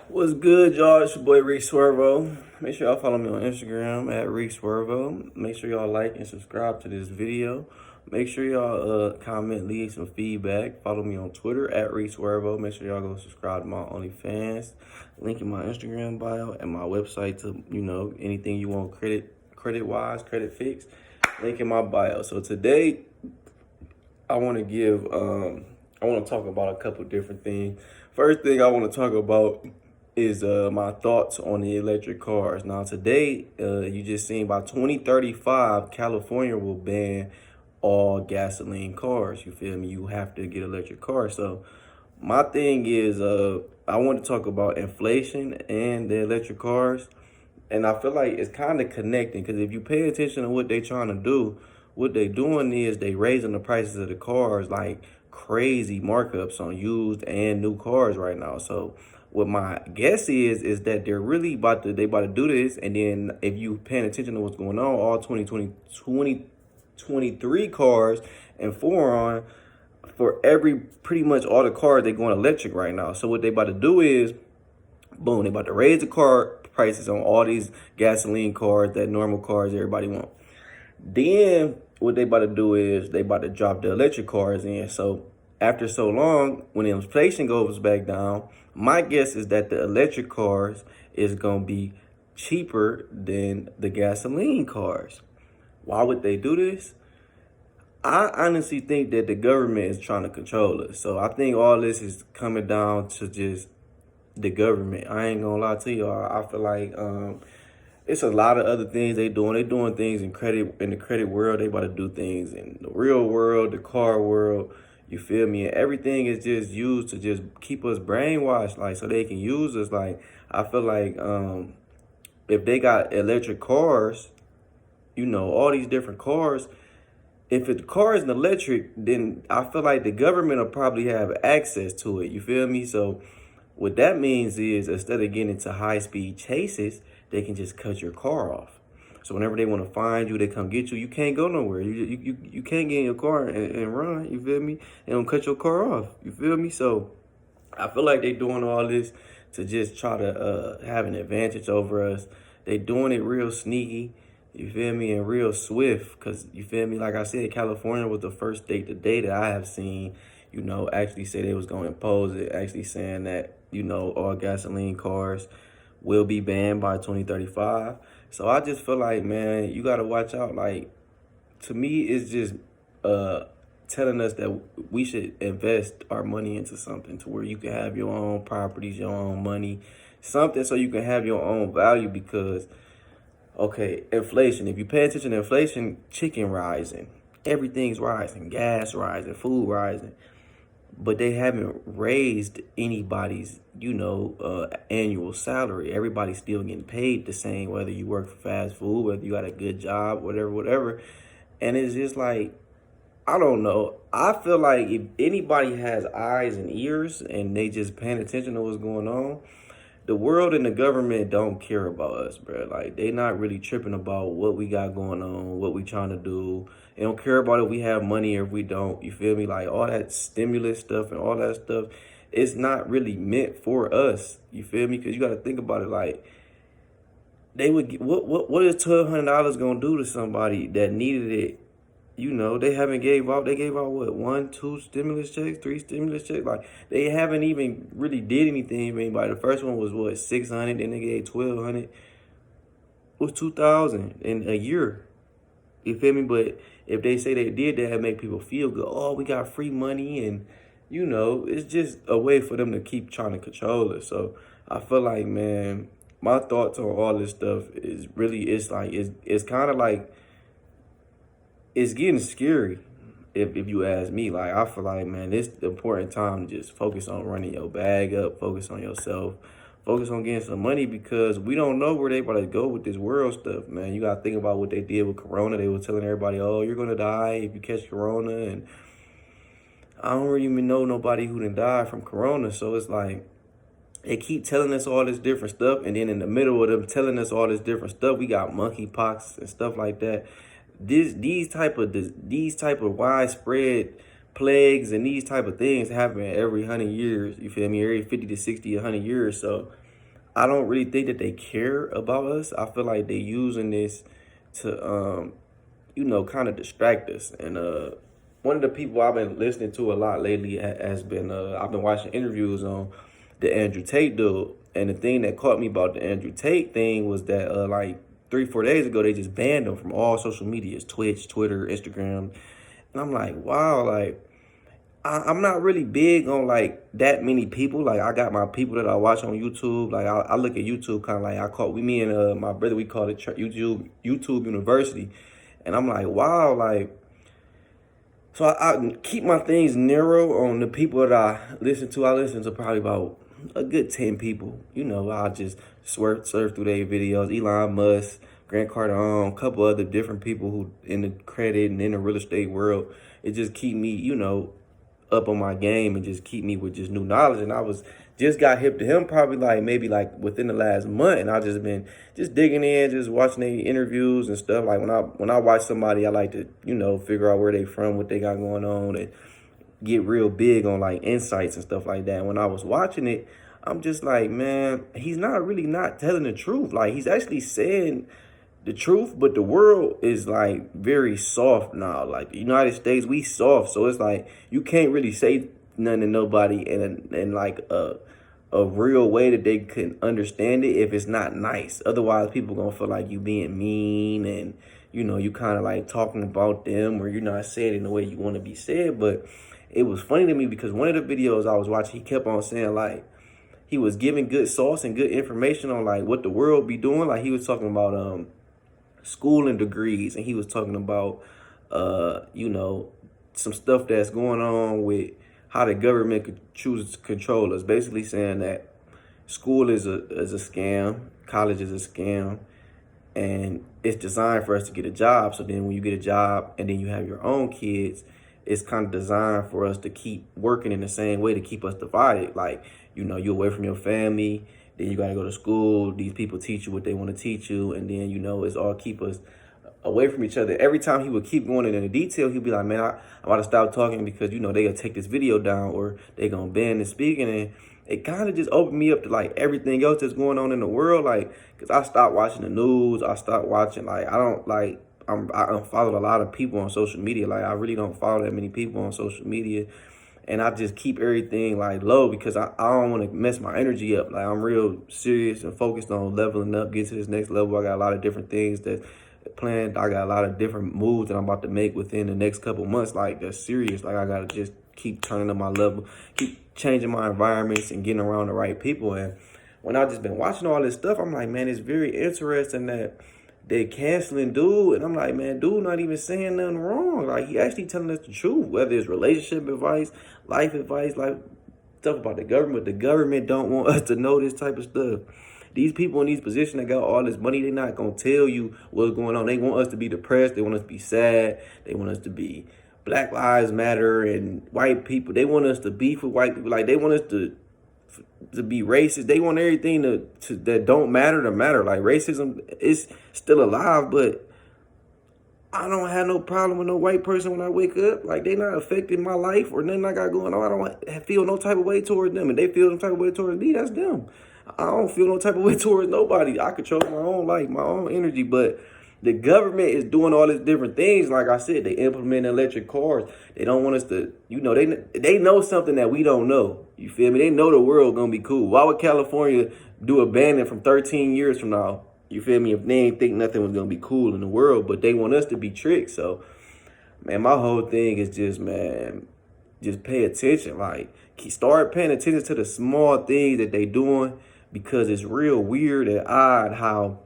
What's good, y'all? It's your boy Reese Swervo. Make sure y'all follow me on Instagram at Reese Swervo. Make sure y'all like and subscribe to this video. Make sure y'all comment, leave some feedback. Follow me on Twitter at Reese Swervo. Make sure y'all go subscribe to my OnlyFans. Link in my Instagram bio and my website to, anything you want credit-wise, credit fix. Link in my bio. So today, I want to talk about a couple different things. First thing I want to talk about is my thoughts on the electric cars. Now today, you just seen by 2035, California will ban all gasoline cars. You feel me? You have to get electric cars. So my thing is, I want to talk about inflation and the electric cars. And I feel like it's kind of connecting because if you pay attention to what they're trying to do, what they doing is they raising the prices of the cars like crazy markups on used and new cars right now. So what my guess is that they're really about to do this, and then if you paying attention to what's going on, all 2023 cars and forward for every pretty much all the cars they going electric right now. So what they about to do is boom, they about to raise the car prices on all these gasoline cars, that normal cars everybody want. Then what they about to do is they about to drop the electric cars in. So after so long, when the inflation goes back down, my guess is that the electric cars is gonna be cheaper than the gasoline cars. Why would they do this? I honestly think that the government is trying to control us. So I think all this is coming down to just the government. I ain't gonna lie to y'all. I feel like it's a lot of other things they doing. They doing things in the credit world. They about to do things in the real world, the car world. You feel me? And everything is just used to just keep us brainwashed, like so they can use us. Like I feel like if they got electric cars, all these different cars. If the car isn't electric, then I feel like the government will probably have access to it. You feel me? So what that means is instead of getting into high-speed chases, they can just cut your car off. So whenever they want to find you, they come get you. You can't go nowhere. You can't get in your car and run. You feel me? They don't cut your car off. You feel me? So I feel like they doing all this to just try to have an advantage over us. They doing it real sneaky. You feel me? And real swift. Because, you feel me? Like I said, California was the first state today that I have seen, actually say they was going to impose it. Actually saying that, all gasoline cars will be banned by 2035. So I just feel like, man, you got to watch out. Like, to me, it's just telling us that we should invest our money into something to where you can have your own properties, your own money, something so you can have your own value because, okay, inflation. If you pay attention to inflation, chicken rising, everything's rising, gas rising, food rising. But they haven't raised anybody's, annual salary. Everybody's still getting paid the same, whether you work for fast food, whether you got a good job, whatever. And it's just like, I don't know. I feel like if anybody has eyes and ears and they just paying attention to what's going on, the world and the government don't care about us, bro. Like, they not really tripping about what we got going on, what we trying to do. They don't care about if we have money or if we don't. You feel me? Like, all that stimulus stuff and all that stuff, it's not really meant for us. You feel me? Because you got to think about it like, they would get, what is $1,200 going to do to somebody that needed it? They haven't they gave out what, 1, 2 stimulus checks, 3 stimulus checks. Like, they haven't even really did anything for anybody. The first one was what, 600, then they gave 1,200. It was 2,000 in a year. You feel me? But if they say they did that, it make people feel good. Oh, we got free money, and it's just a way for them to keep trying to control us. So I feel like, man, my thoughts on all this stuff is really, it's kind of like, it's getting scary if you ask me. Like, I feel like, man, it's the important time to just focus on running your bag up, focus on yourself, focus on getting some money because we don't know where they about to go with this world stuff, man. You got to think about what they did with Corona. They were telling everybody, oh, you're going to die if you catch Corona. And I don't really even know nobody who didn't die from Corona. So it's like, they keep telling us all this different stuff. And then in the middle of them telling us all this different stuff, we got monkeypox and stuff like that. These type of widespread plagues and these type of things happen every 100 years. You feel me? Every 50 to 60, 100 years. So I don't really think that they care about us. I feel like they're using this to, kind of distract us. And one of the people I've been listening to a lot lately has been, I've been watching interviews on the Andrew Tate dude. And the thing that caught me about the Andrew Tate thing was that, like, 3-4 days ago, they just banned him from all social medias, Twitch, Twitter, Instagram. And I'm like, wow, like, I'm not really big on like that many people. Like I got my people that I watch on YouTube. Like I look at YouTube kind of like me and my brother, we call it YouTube University. And I'm like, wow, like, so I keep my things narrow on the people that I listen to. I listen to probably about a good 10 people. I just surf through their videos. Elon Musk, Grant Cardone, a couple other different people who in the credit and in the real estate world. It just keep me, up on my game and just keep me with just new knowledge. And I just got hip to him probably maybe within the last month, and I just been just digging in, just watching their interviews and stuff. Like when I watch somebody, I like to figure out where they from, what they got going on, and get real big on like insights and stuff like that. And when I was watching it, I'm just like, man, he's not telling the truth. Like he's actually saying the truth, but the world is like very soft now. Like the United States, we soft, so it's like you can't really say nothing to nobody in like a real way that they can understand it if it's not nice. Otherwise, people gonna feel like you being mean and you kind of like talking about them, or you're not saying it in the way you want to be said. But it was funny to me because one of the videos I was watching, he kept on saying like he was giving good sauce and good information on like what the world be doing. Like he was talking about schooling degrees, and he was talking about some stuff that's going on with how the government could choose to control us, basically saying that school is a scam, college is a scam, and it's designed for us to get a job. So then when you get a job and then you have your own kids, it's kind of designed for us to keep working in the same way to keep us divided. Like, you're away from your family, then you got to go to school. These people teach you what they want to teach you. And then, it's all keep us away from each other. Every time he would keep going into detail, he'd be like, man, I'm about to stop talking because, they going to take this video down, or they going to ban the speaking. And it kind of just opened me up to like everything else that's going on in the world. Like, because I stopped watching the news. I stopped watching, like, I unfollowed a lot of people on social media. Like, I really don't follow that many people on social media. And I just keep everything like low because I don't want to mess my energy up. Like I'm real serious and focused on leveling up, get to this next level. I got a lot of different things that planned. I got a lot of different moves that I'm about to make within the next couple months. Like that's serious. Like I got to just keep turning up my level, keep changing my environments and getting around the right people. And when I just been watching all this stuff, I'm like, man, it's very interesting that they canceling dude, and I'm like, man, dude not even saying nothing wrong. Like he actually telling us the truth, whether it's relationship advice, life advice, like stuff about the government. The government don't want us to know this type of stuff. These people in these positions that got all this money, they're not gonna tell you what's going on. They want us to be depressed. They want us to be sad. They want us to be Black Lives Matter and white people. They want us to beef with white people. Like they want us to be racist. They want everything to that don't matter to matter. Like racism is still alive, but I don't have no problem with no white person when I wake up. Like they not affecting my life or nothing I got going on. I don't feel no type of way towards them, and they feel some type of way towards me. That's them. I don't feel no type of way towards nobody. I control my own life, my own energy, but the government is doing all these different things. Like I said, they implement electric cars. They don't want us to, they know something that we don't know. You feel me? They know the world gonna be cool. Why would California do a banning from 13 years from now? You feel me? If they ain't think nothing was gonna be cool in the world, but they want us to be tricked. So, man, my whole thing is just, man, just pay attention. Like, start paying attention to the small things that they doing, because it's real weird and odd how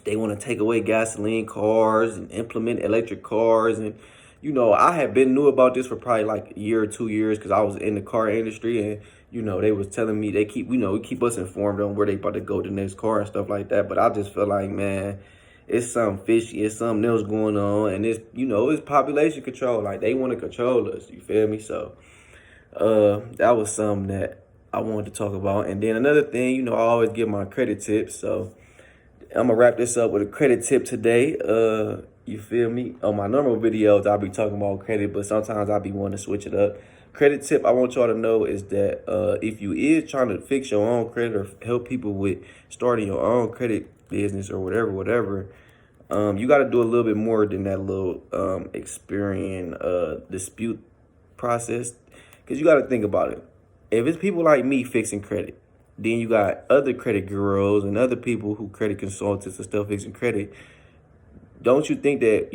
they want to take away gasoline cars and implement electric cars. And, I had knew about this for probably like a year or 2 years because I was in the car industry, and, they was telling me they keep, we keep us informed on where they about to go to the next car and stuff like that. But I just feel like, man, it's something fishy. It's something else going on. And it's, it's population control. Like they want to control us. You feel me? So that was something that I wanted to talk about. And then another thing, I always give my credit tips. So I'm gonna wrap this up with a credit tip today. You feel me? On my normal videos, I'll be talking about credit, but sometimes I'll be wanting to switch it up. credit tip I want y'all to know is that if you is trying to fix your own credit or help people with starting your own credit business or whatever, you got to do a little bit more than that little Experian dispute process, because you got to think about it. If it's people like me fixing credit, then you got other credit bureaus and other people who credit consultants and stuff fixing credit. Don't you think that,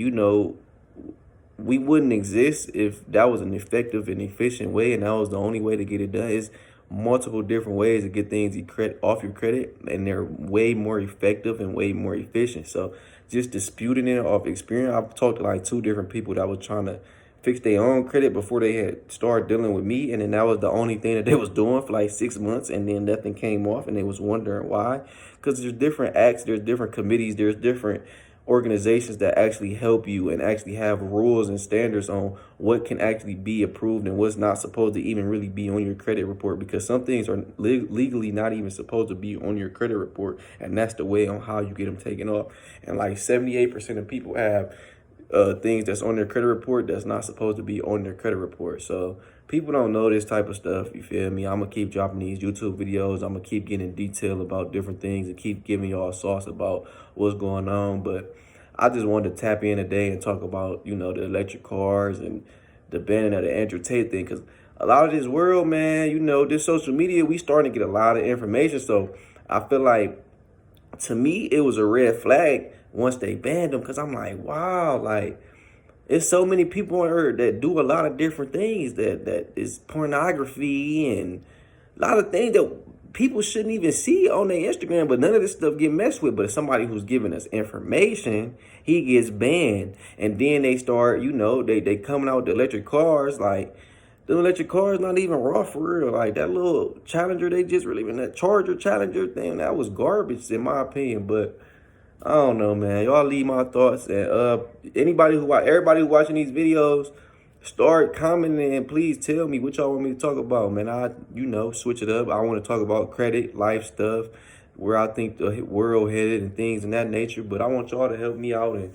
we wouldn't exist if that was an effective and efficient way and that was the only way to get it done? It's multiple different ways to get things off your credit, and they're way more effective and way more efficient. So just disputing it off Experience, I've talked to like 2 different people that was trying to fix their own credit before they had started dealing with me, and then that was the only thing that they was doing for like 6 months, and then nothing came off, and they was wondering why. Because there's different acts, there's different committees, there's different organizations that actually help you and actually have rules and standards on what can actually be approved and what's not supposed to even really be on your credit report, because some things are legally not even supposed to be on your credit report, and that's the way on how you get them taken off. And like 78% of people have things that's on their credit report that's not supposed to be on their credit report. So people don't know this type of stuff, you feel me? I'm going to keep dropping these YouTube videos. I'm going to keep getting in detail about different things and keep giving y'all a sauce about what's going on. But I just wanted to tap in today and talk about, the electric cars and the banning of the Andrew Tate thing, because a lot of this world, man, this social media, we starting to get a lot of information. So I feel like, to me, it was a red flag once they banned them, because I'm like, wow, like, there's so many people on earth that do a lot of different things that is pornography and a lot of things that people shouldn't even see on their Instagram, but none of this stuff get messed with. But if somebody who's giving us information, he gets banned. And then they start, they coming out with the electric cars. Like, the electric cars not even raw for real. Like, that little Challenger they just released, that Charger Challenger thing, that was garbage in my opinion. But I don't know, man. Y'all leave my thoughts. And everybody who watching these videos, start commenting and please tell me what y'all want me to talk about, man. I switch it up. I want to talk about credit, life stuff, where I think the world headed and things in that nature. But I want y'all to help me out and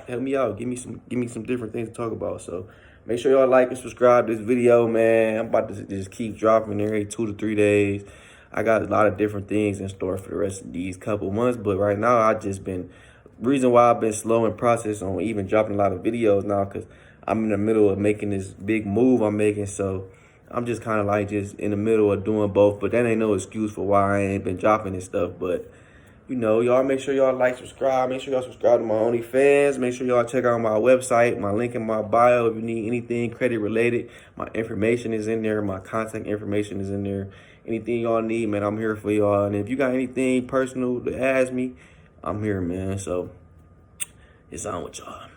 help me out. Give me some different things to talk about. So make sure y'all like and subscribe to this video, man. I'm about to just keep dropping every 2 to 3 days. I got a lot of different things in store for the rest of these couple months, but right now reason why I've been slow in process on even dropping a lot of videos now, because I'm in the middle of making this big move I'm making. So I'm just kind of like just in the middle of doing both, but that ain't no excuse for why I ain't been dropping this stuff. But y'all make sure y'all like, subscribe. Make sure y'all subscribe to my OnlyFans. Make sure y'all check out my website, my link in my bio. If you need anything credit related, my information is in there. My contact information is in there. Anything y'all need, man, I'm here for y'all. And if you got anything personal to ask me, I'm here, man. So it's on with y'all.